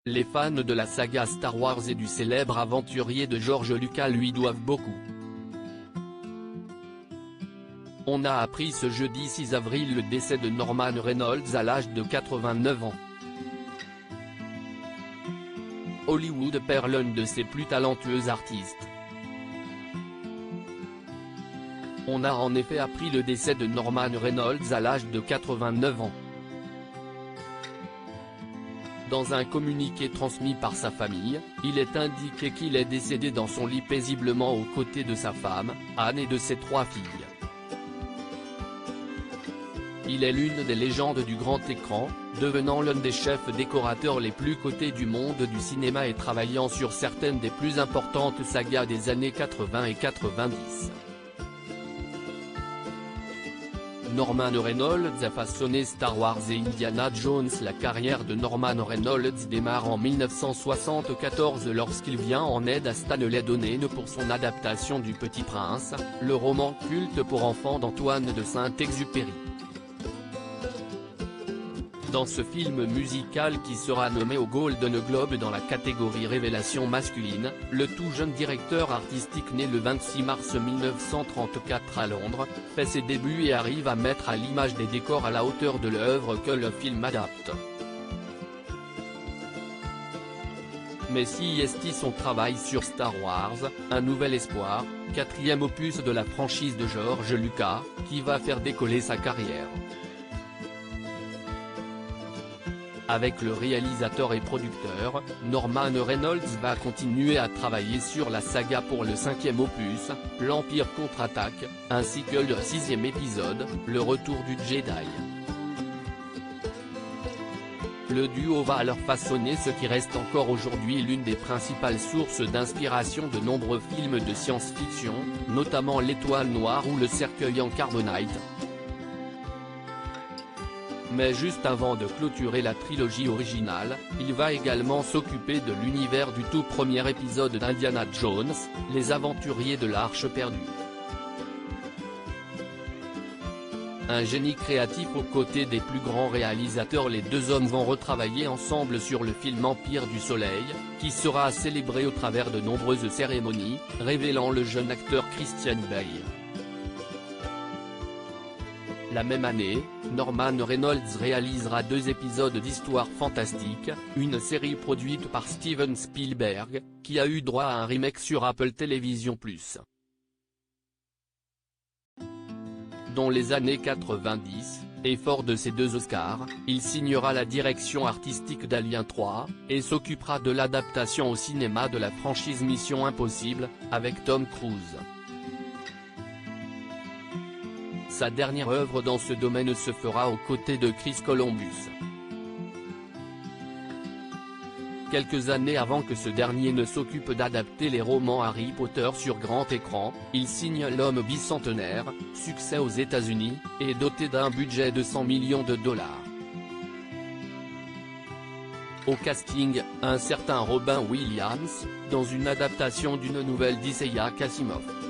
Les fans de la saga Star Wars et du célèbre aventurier de George Lucas lui doivent beaucoup. On a appris ce jeudi 6 avril le décès de Norman Reynolds à l'âge de 89 ans. Hollywood perd l'un de ses plus talentueux artistes. On a en effet appris le décès de Norman Reynolds à l'âge de 89 ans. Dans un communiqué transmis par sa famille, il est indiqué qu'il est décédé dans son lit paisiblement aux côtés de sa femme, Anne et de ses 3 filles. Il est l'une des légendes du grand écran, devenant l'un des chefs décorateurs les plus cotés du monde du cinéma et travaillant sur certaines des plus importantes sagas des années 80 et 90. Norman Reynolds a façonné Star Wars et Indiana Jones. La carrière de Norman Reynolds démarre en 1974 lorsqu'il vient en aide à Stanley Donen pour son adaptation du Petit Prince, le roman culte pour enfants d'Antoine de Saint-Exupéry. Dans ce film musical qui sera nommé au Golden Globe dans la catégorie révélation masculine, le tout jeune directeur artistique né le 26 mars 1934 à Londres, fait ses débuts et arrive à mettre à l'image des décors à la hauteur de l'œuvre que le film adapte. Mais si est son travail sur Star Wars, un nouvel espoir, 4e opus de la franchise de George Lucas, qui va faire décoller sa carrière. Avec le réalisateur et producteur, Norman Reynolds va continuer à travailler sur la saga pour le 5e opus, l'Empire contre-attaque, ainsi que le 6e épisode, le retour du Jedi. Le duo va alors façonner ce qui reste encore aujourd'hui l'une des principales sources d'inspiration de nombreux films de science-fiction, notamment L'Étoile Noire ou Le Cercueil en Carbonite. Mais juste avant de clôturer la trilogie originale, il va également s'occuper de l'univers du tout premier épisode d'Indiana Jones, Les Aventuriers de l'Arche perdue. Un génie créatif aux côtés des plus grands réalisateurs, les deux hommes vont retravailler ensemble sur le film Empire du Soleil, qui sera célébré au travers de nombreuses cérémonies, révélant le jeune acteur Christian Bale. La même année, Norman Reynolds réalisera 2 épisodes d'Histoire fantastique, une série produite par Steven Spielberg, qui a eu droit à un remake sur Apple TV+. Dans les années 90, et fort de ses 2 Oscars, il signera la direction artistique d'Alien 3, et s'occupera de l'adaptation au cinéma de la franchise Mission Impossible, avec Tom Cruise. Sa dernière œuvre dans ce domaine se fera aux côtés de Chris Columbus. Quelques années avant que ce dernier ne s'occupe d'adapter les romans Harry Potter sur grand écran, il signe L'Homme bicentenaire, succès aux États-Unis, et doté d'un budget de 100 millions de dollars. Au casting, un certain Robin Williams, dans une adaptation d'une nouvelle d'Isaiah Asimov.